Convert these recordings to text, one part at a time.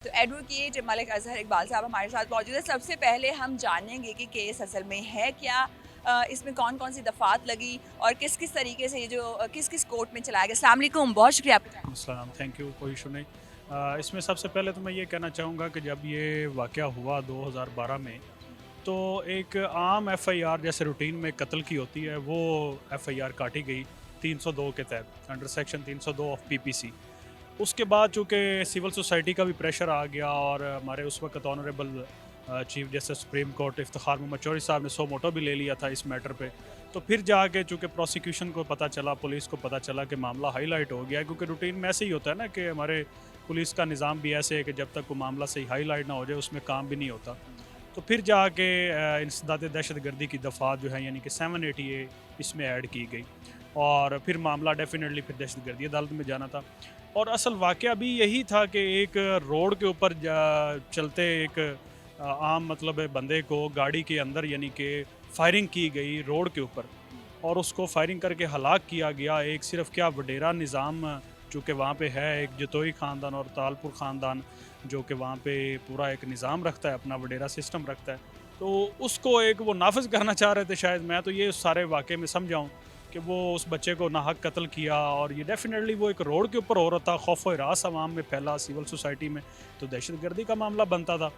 तो एडवोकेट मलिक अज़हर इकबाल साहब हमारे साथ मौजूद है। सबसे पहले हम जानेंगे कि केस असल में है क्या, इसमें कौन-कौन सी दफ़ात लगी और किस-किस तरीके से ये जो किस-किस कोर्ट में चलाया गया। अस्सलाम वालेकुम, बहुत शुक्रिया आपका टाइम। अस्सलाम, थैंक यू, कोई इशू नहीं। इसमें सबसे पहले तो मैं ये कहना चाहूँगा कि जब ये वाक़या हुआ 2012 में, तो एक आम एफ़आईआर जैसे रूटीन में कत्ल की होती है, वो एफ़आईआर काटी गई 302 के तहत, अंडर सेक्शन 302 ऑफ पीपीसी। उसके बाद चूँकि सिविल सोसाइटी का भी प्रेशर आ गया और हमारे उस वक़्त honourable chief justice supreme court Iftikhar Mohammad Chaudhry साहब ने सो मोटो भी ले लिया था इस मैटर पे। तो फिर जाके चूँकि प्रोसिक्यूशन को पता चला, पुलिस को पता चला कि मामला हाईलाइट हो गया है, क्योंकि रूटीन में ऐसे ही होता है ना कि हमारे पुलिस का निज़ाम भी ऐसे है कि जब तक वो मामला सही हाईलाइट ना हो जाए उसमें काम भी नहीं होता। तो फिर जाके इंसदाद दहशतगर्दी की दफ़ात जो है यानी कि 780A इसमें ऐड की गई और फिर मामला डेफ़िनेटली फिर दहशतगर्दी अदालत में जाना था। और असल वाक़या भी यही था कि एक रोड के ऊपर चलते एक आम मतलब बंदे को गाड़ी के अंदर यानी कि फायरिंग की गई रोड के ऊपर और उसको फायरिंग करके हलाक किया गया। एक सिर्फ क्या वडेरा निज़ाम चूँकि वहाँ पे है, एक जतोई ख़ानदान और तालपुर ख़ानदान जो कि वहाँ पे पूरा एक निज़ाम रखता है, अपना वडेरा सिस्टम रखता है। तो उसको एक वो नाफ़िज़ करना चाह रहे थे शायद, मैं तो ये उस सारे वाक़े में समझाऊँ कि वो उस बच्चे को नाहक कत्ल किया और ये डेफ़िनेटली वो एक रोड के ऊपर हो रहा था, खौफ व हिरास अवाम में फैला सिविल सोसाइटी में, तो दहशतगर्दी का मामला बनता था।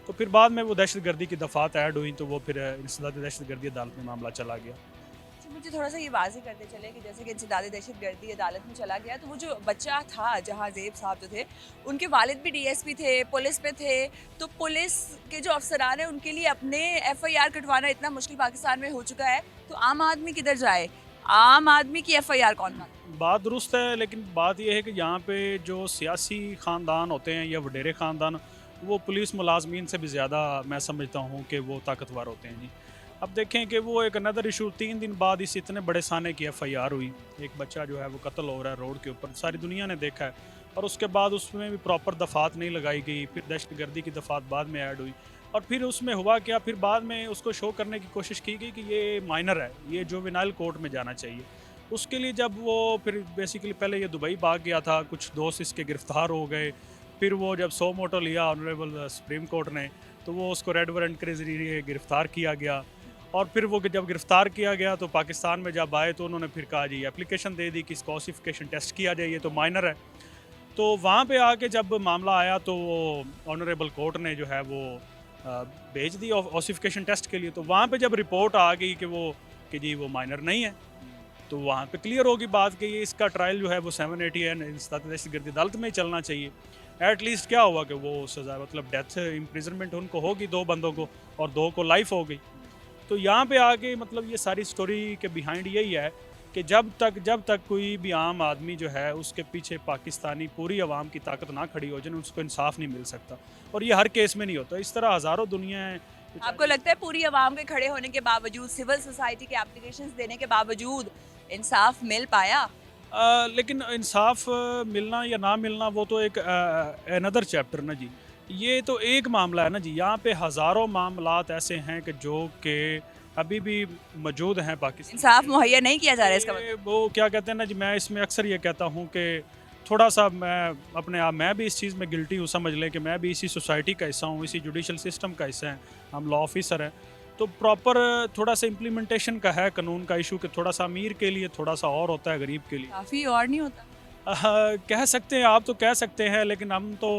तो फिर बाद में वो दहशतगर्दी की दफ़ात ऐड हुई, तो वो फिर इंसदाद दहशतगर्दी अदालत में मामला चला गया। अच्छा, मुझे थोड़ा-सा ये वाज़ेह करते चलें कि जैसे कि इंसदाद दहशतगर्दी अदालत में चला गया, तो वो जो बच्चा था जहाँज़ेब साहब जो थे, उनके वालिद भी डीएसपी थे, पुलिस में थे। तो पुलिस के जो अफ़सरान हैं उनके लिए अपने एफआईआर कटवाना इतना मुश्किल पाकिस्तान में हो चुका है, तो आम आदमी किधर जाए? आम आदमी की एफआईआर कौन काटे? बात दुरुस्त है, लेकिन बात ये है कि यहाँ पे जो सियासी ख़ानदान होते हैं या वडेरे ख़ानदान, वो पुलिस मुलाज़मीन से भी ज़्यादा मैं समझता हूँ कि वो ताकतवर होते हैं जी। अब देखें कि वो एक अनदर इशू 3 दिन बाद इस इतने बड़े साने की एफ़आईआर हुई। एक बच्चा जो है वो कत्ल हो रहा है रोड के ऊपर, सारी दुनिया ने देखा है और उसके बाद उसमें भी प्रॉपर दफ़ात नहीं लगाई गई, फिर दहशतगर्दी की दफ़ात बाद में ऐड हुई और फिर उसमें हुआ क्या, फिर बाद में उसको शो करने की कोशिश की गई कि ये माइनर है, ये जुवेनाइल कोर्ट में जाना चाहिए। उसके लिए जब वो फिर बेसिकली पहले ये दुबई भाग गया था, कुछ दोस्त इसके गिरफ्तार हो गए, फिर वो जब सो मोटो लिया ऑनरेबल सुप्रीम कोर्ट ने, तो वो उसको रेड वारंट के ज़रिए गिरफ़्तार किया गया और फिर वो जब गिरफ़्तार किया गया तो पाकिस्तान में जब आए तो उन्होंने फिर कहा जी एप्लीकेशन दे दी कि इसका ऑसिफिकेशन टेस्ट किया जाए, ये तो माइनर है। तो वहाँ पे आके जब मामला आया तो वो ऑनरेबल कोर्ट ने जो है वो भेज दी ऑसिफिकेशन टेस्ट के लिए, तो वहाँ पे जब रिपोर्ट आ गई कि वो कि जी वो माइनर नहीं है, तो वहाँ पे क्लियर होगी बात कि ये इसका ट्रायल जो है वो 780 है, इंसदाद दहशतगर्दी अदालत में ही चलना चाहिए। एट लीस्ट क्या हुआ कि वो सज़ा मतलब डेथ इम्प्रिजनमेंट उनको होगी 2 बंदों को और 2 को लाइफ हो गई। तो यहाँ पे आके मतलब ये सारी स्टोरी के बिहाइंड यही है कि जब तक कोई भी आम आदमी जो है उसके पीछे पाकिस्तानी पूरी आवाम की ताकत ना खड़ी हो जाए, उसको इंसाफ नहीं मिल सकता और ये हर केस में नहीं होता। इस तरह हज़ारों दुनिया है आपको बेचारी। लगता है पूरी आवाम के खड़े होने के बावजूद, सिविल सोसाइटी के एप्लीकेशंस देने के बावजूद इंसाफ मिल पाया? लेकिन इंसाफ मिलना या ना मिलना वो तो एक अनदर चैप्टर ना जी। ये तो एक मामला है ना जी, यहाँ पे हज़ारों मामलात ऐसे हैं कि जो कि अभी भी मौजूद हैं पाकिस्तान इंसाफ के मुहैया नहीं किया जा रहा है इसका अंदर। मतलब? ये वो क्या कहते हैं ना जी, मैं इसमें अक्सर ये कहता हूँ कि थोड़ा-सा मैं भी इस चीज़ में गिल्टी हूँ, समझ लें कि मैं भी इसी सोसाइटी का हिस्सा हूँ, इसी जुडिशल सिस्टम का हिस्सा हैं, हम लॉ ऑफ़िसर हैं। तो प्रॉपर थोड़ा-सा इम्प्लीमेंटेशन का है कानून का इशू कि थोड़ा-सा अमीर के लिए थोड़ा-सा और होता है गरीब के लिए। काफ़ी और नहीं होता? कह सकते हैं, आप तो कह सकते हैं, लेकिन हम तो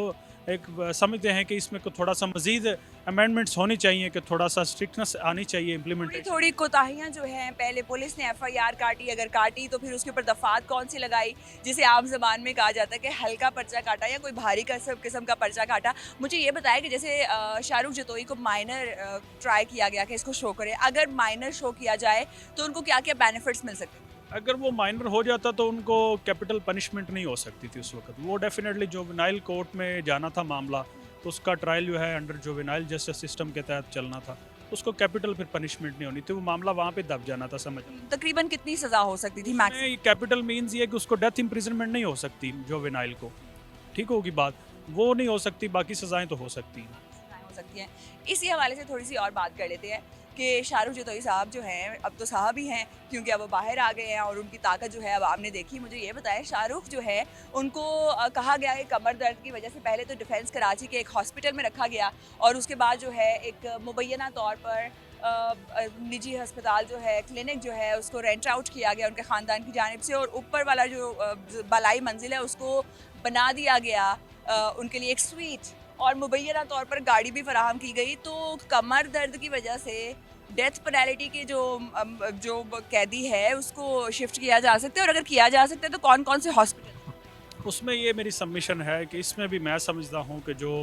समझते हैं कि इसमें को थोड़ा-सा मज़ीद अमेंडमेंट्स होनी चाहिए कि थोड़ा-सा स्ट्रिक्टनेस आनी चाहिए इम्प्लीमेंटेशन। थोड़ी-थोड़ी कोताहियाँ जो हैं, पहले पुलिस ने एफआईआर काटी, अगर काटी तो फिर उसके ऊपर दफ़ात कौन-सी लगाई, जिसे आम ज़बान में कहा जाता है कि हल्का पर्चा काटा या कोई भारी किस्म का पर्चा काटा। मुझे ये बताया कि जैसे शाहरुख जतोई को माइनर ट्राई किया गया कि इसको शो करें, अगर माइनर शो किया जाए तो उनको क्या-क्या बेनिफिट्स मिल सकते हैं? अगर वो माइनर हो जाता तो उनको कैपिटल पनिशमेंट नहीं हो सकती थी उस वक़्त। वो डेफ़िनेटली जुवेनाइल कोर्ट में जाना था मामला, तो उसका ट्रायल जो है अंडर जुवेनाइल जस्टिस सिस्टम के तहत चलना था। उसको कैपिटल फिर पनिशमेंट नहीं होनी थी, वो मामला वहाँ पे दब जाना था, समझ लो। तकरीबन कितनी सज़ा हो सकती थी मैक्स? उसमें कैपिटल मीन्स ये है कि उसको डेथ इम्प्रिजनमेंट नहीं हो सकती जुवेनाइल को, ठीक होगी बात। वो नहीं हो सकती, बाकी सज़ाएँ तो हो सकती हैं। हो सकती हैं। इसी हवाले से थोड़ी-सी और बात कर लेते हैं कि शाहरुख जतोई साहब जो हैं अब तो साहब ही हैं, क्योंकि अब वो बाहर आ गए हैं और उनकी ताकत जो है अब आपने देखी। मुझे ये बताएं, शाहरुख जो है उनको कहा गया है कमर दर्द की वजह से पहले तो डिफेंस कराची के एक हॉस्पिटल में रखा गया और उसके बाद जो है एक मुबैना तौर पर निजी अस्पताल जो है, क्लिनिक जो है, उसको रेंट आउट किया गया उनके ख़ानदान की जानिब से और ऊपर वाला जो बालाई मंजिल है उसको बना दिया गया उनके लिए एक स्वीट और मुबैना तौर पर गाड़ी भी फराहम की गई। तो कमर दर्द की वजह से डेथ पेनल्टी के जो कैदी है उसको शिफ्ट किया जा सकता है, और अगर किया जा सकता है तो कौन कौन से हॉस्पिटल? उसमें ये मेरी सबमिशन है कि इसमें भी मैं समझता हूँ कि जो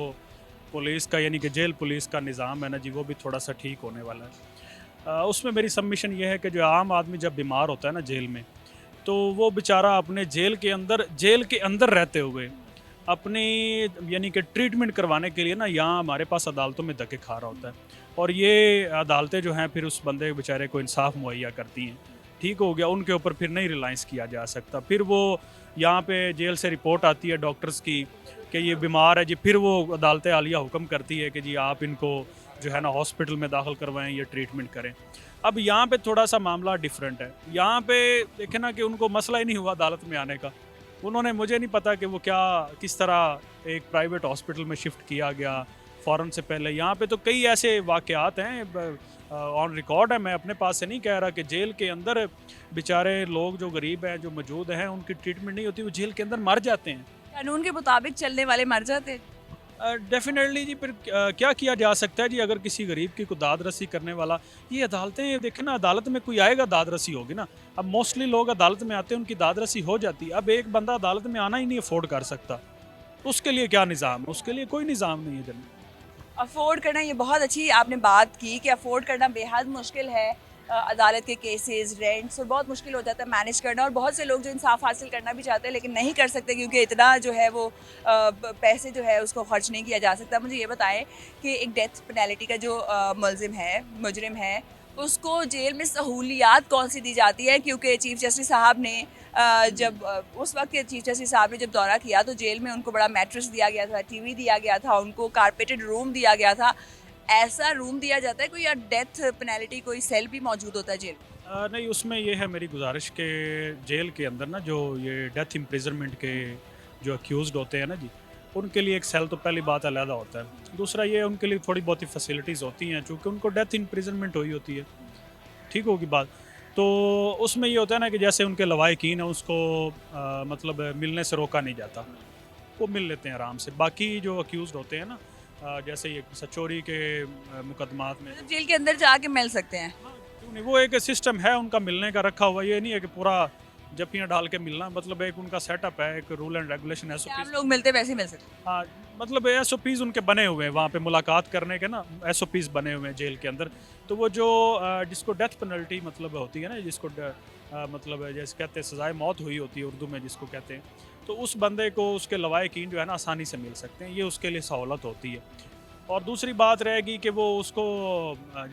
पुलिस का यानी कि जेल पुलिस का निज़ाम है ना जी, वो भी थोड़ा सा ठीक होने वाला है। उसमें मेरी सबमिशन ये है कि जो आम आदमी जब बीमार होता है ना जेल में, तो वो बेचारा अपने जेल के अंदर रहते हुए अपनी यानी कि ट्रीटमेंट करवाने के लिए ना यहाँ हमारे पास अदालतों में धक्के खा रहा होता है, और ये अदालतें जो हैं फिर उस बंदे बेचारे को इंसाफ मुहैया करती हैं। ठीक हो गया, उनके ऊपर फिर नहीं रिलायंस किया जा सकता। फिर वो यहाँ पे जेल से रिपोर्ट आती है डॉक्टर्स की कि ये बीमार है जी, फिर वो अदालत आलिया हुक्म करती है कि जी आप इनको जो है ना हॉस्पिटल में दाखिल करवाएं, ये ट्रीटमेंट करें। अब यहाँ पे थोड़ा सा मामला डिफरेंट है। यहाँ पे देखे ना कि उनको मसला ही नहीं हुआ अदालत में आने का। उन्होंने, मुझे नहीं पता कि वो किस तरह एक प्राइवेट हॉस्पिटल में शिफ्ट किया गया फ़ौरन से पहले। यहाँ पे तो कई ऐसे वाक़यात हैं ऑन रिकॉर्ड है, मैं अपने पास से नहीं कह रहा, कि जेल के अंदर बेचारे लोग जो गरीब हैं जो मौजूद हैं उनकी ट्रीटमेंट नहीं होती, वो जेल के अंदर मर जाते हैं। कानून के मुताबिक चलने वाले मर जाते हैं। डेफिनेटली जी, फिर क्या किया जा सकता है जी, अगर किसी गरीब की कोई दाद रसी करने वाला, ये अदालतें देखें ना, अदालत में कोई आएगा दाद रसी होगी ना। अब मोस्टली लोग अदालत में आते हैं, उनकी दाद रसी हो जाती है। अब एक बंदा अदालत में आना ही नहीं अफोर्ड कर सकता, तो उसके लिए क्या निज़ाम है? उसके लिए कोई निज़ाम नहीं है जनाब। अफोर्ड करना, ये बहुत अच्छी आपने बात की कि अफोर्ड करना बेहद मुश्किल है। अदालत के केसेस, रेंट्स और बहुत मुश्किल हो जाता है मैनेज करना, और बहुत से लोग जो इंसाफ हासिल करना भी चाहते हैं लेकिन नहीं कर सकते क्योंकि इतना जो है वो पैसे जो है उसको खर्च नहीं किया जा सकता। मुझे ये बताएं कि एक डेथ पेनल्टी का जो मुजरिम है उसको जेल में सहूलियात कौन सी दी जाती है? क्योंकि चीफ जस्टिस साहब ने उस वक्त के चीफ जस्टिस साहब ने जब दौरा किया तो जेल में उनको बड़ा मैट्रेस दिया गया था, टीवी दिया गया था, उनको कारपेटेड रूम दिया गया था। ऐसा रूम दिया जाता है कोई, या डेथ पेनल्टी कोई सेल भी मौजूद होता है जेल? नहीं, उसमें ये है मेरी गुजारिश के जेल के अंदर ना जो ये डेथ इम्प्रिजनमेंट के जो अक्यूज़ड होते हैं ना जी, उनके लिए एक सेल तो पहली बात अलहदा होता है। दूसरा ये उनके लिए थोड़ी बहुत ही फैसिलिटीज़ होती हैं चूँकि उनको डेथ इम्प्रिजनमेंट हुई होती है। ठीक होगी बात। तो उसमें ये होता है ना कि जैसे उनके लवाहिकीन है उसको मतलब मिलने से रोका नहीं जाता, वो मिल लेते हैं आराम से। बाकी जो अक्यूज़ड होते हैं ना, जैसे ये चोरी के मुकदमात में, मतलब जेल के अंदर जाके मिल सकते हैं? हाँ, क्यों नहीं, वो एक सिस्टम है उनका मिलने का रखा हुआ। ये नहीं है कि पूरा जप्पियाँ डाल के मिलना, मतलब एक उनका सेटअप है, एक रूल एंड रेगुलेशन है। आम लोग मिलते वैसे ही मिल सकते हैं? हाँ, मतलब SOPs उनके बने हुए हैं वहाँ पे मुलाकात करने के ना, SOPs बने हुए हैं जेल के अंदर। तो वो जो जिसको डेथ पेनल्टी मतलब होती है ना, जिसको मतलब जैसे कहते हैं सजाए मौत हुई होती है उर्दू में जिसको कहते हैं, तो उस बंदे को उसके लवाहिकीन जो है ना आसानी से मिल सकते हैं, ये उसके लिए सहूलत होती है। और दूसरी बात रहेगी कि वो उसको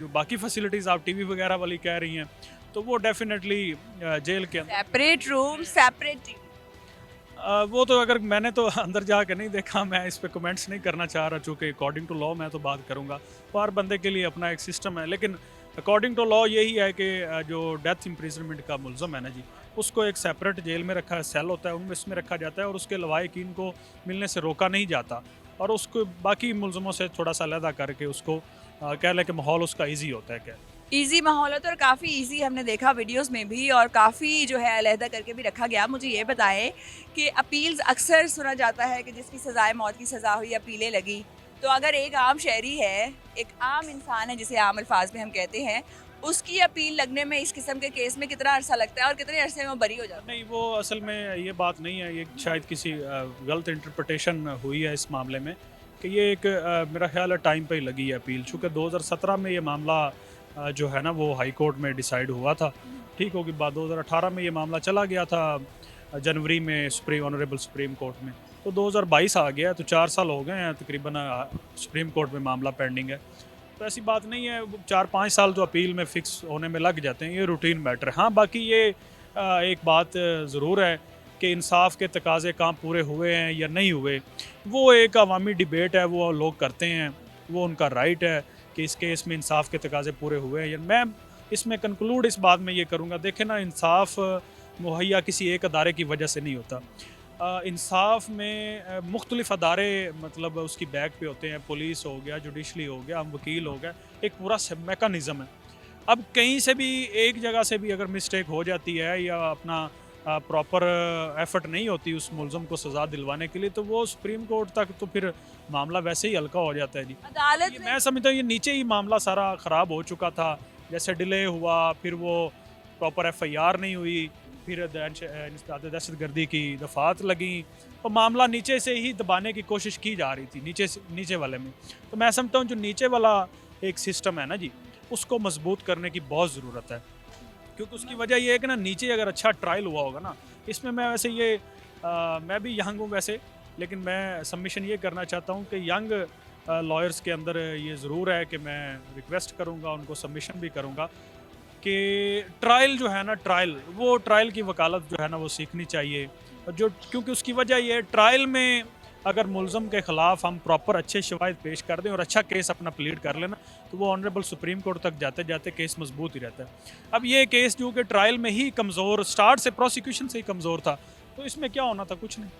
जो बाकी फैसिलिटीज़ आप टीवी वगैरह वाली कह रही हैं, तो वो डेफिनेटली जेल के अंदर सेपरेट रूम, सेपरेट टीवी? वो तो अगर मैंने तो अंदर जाके नहीं देखा, मैं इस पे कमेंट्स नहीं करना चाह रहा, चूँकि अकॉर्डिंग टू लॉ मैं तो बात करूँगा। हर बंदे के लिए अपना एक सिस्टम है, लेकिन अकॉर्डिंग टू लॉ यही है कि जो डेथ इम्प्रिजनमेंट का मुलज़म है ना जी, उसको एक सेपरेट जेल में रखा सेल होता है, उनमें इसमें रखा जाता है और उसके लवाहिकीन को मिलने से रोका नहीं जाता, और उसको बाकी मुलज़मों से थोड़ा सा अलहदा करके उसको कह लें कि माहौल उसका ईजी होता है। क्या ईजी माहौल होता है और काफ़ी ईजी हमने देखा वीडियोस में भी, और काफ़ी जो है अलहदा करके भी रखा गया। मुझे ये बताएं कि अपील्स अक्सर सुना जाता है कि जिसकी सज़ाए मौत की सज़ा हुई, अपीलें लगी, तो अगर एक आम शहरी है, एक आम इंसान है जिसे आम अल्फाज में हम कहते हैं, उसकी अपील लगने में इस किस्म के केस में कितना अरसा लगता है और कितने अरसे में वो बरी हो जाता है? नहीं, वो असल में ये बात नहीं है, ये शायद किसी गलत इंटरप्रटेशन हुई है इस मामले में, कि ये एक मेरा ख्याल है टाइम पे ही लगी है अपील, चूँकि 2017 में ये मामला जो है ना वो हाई कोर्ट में डिसाइड हुआ था। ठीक होगी बात, 2018 में ये मामला चला गया था जनवरी में ऑनरेबल सुप्रीम कोर्ट में, तो 2022 आ गया, तो 4 साल हो गए हैं तकरीबन सुप्रीम कोर्ट में मामला पेंडिंग है। तो ऐसी बात नहीं है, 4-5 साल जो अपील में फ़िक्स होने में लग जाते हैं, ये रूटीन मैटर है। हाँ, बाकी ये एक बात ज़रूर है कि इंसाफ के तकाज़े काम पूरे हुए हैं या नहीं हुए, वो एक अवामी डिबेट है, वो लोग करते हैं, वो उनका राइट है। कि इस केस में इंसाफ के तकाजे पूरे हुए हैं। या मैं इसमें कंक्लूड इस बात में ये करूँगा, देखें ना, इंसाफ मुहैया किसी एक अदारे की वजह से नहीं होता। इंसाफ में मुख्तलिफ अदारे मतलब उसकी बैक पे होते हैं, पुलिस हो गया, जुडिशली हो गया, वकील हो गया, एक पूरा मेकानिज़म है। अब कहीं से भी एक जगह से भी अगर मिस्टेक हो जाती है या अपना प्रॉपर एफर्ट नहीं होती उस मुलज़म को सज़ा दिलवाने के लिए, तो वो सुप्रीम कोर्ट तक तो फिर मामला वैसे ही हल्का हो जाता है जी। अदालत ये ने मैं समझता हूँ ये नीचे ही मामला सारा ख़राब हो चुका था, जैसे डिले हुआ, फिर वो प्रॉपर एफआईआर नहीं हुई, फिर दहशतगर्दी की दफ़ात लगी, तो मामला नीचे से ही दबाने की कोशिश की जा रही थी, नीचे वाले में। तो मैं समझता हूँ जो नीचे वाला एक सिस्टम है ना जी, उसको मजबूत करने की बहुत ज़रूरत है, क्योंकि उसकी वजह ये है कि ना नीचे अगर अच्छा ट्रायल हुआ होगा ना, इसमें मैं वैसे ये मैं भी यंग हूँ वैसे, लेकिन मैं सबमिशन ये करना चाहता हूँ कि यंग लॉयर्स के अंदर ये ज़रूर है कि मैं रिक्वेस्ट करूँगा, उनको सबमिशन भी करूँगा कि ट्रायल जो है ना, ट्रायल की वकालत जो है ना वो सीखनी चाहिए। और जो क्योंकि उसकी वजह ये है, ट्रायल में अगर मुलज़म के ख़िलाफ़ हम प्रॉपर अच्छे शवाहिद पेश कर दें और अच्छा केस अपना प्लीड कर लेना, तो वो ऑनरेबल सुप्रीम कोर्ट तक जाते जाते केस मजबूत ही रहता है। अब ये केस जो कि ट्रायल में ही कमज़ोर, स्टार्ट से प्रोसिक्यूशन से ही कमज़ोर था, तो इसमें क्या होना था? कुछ नहीं।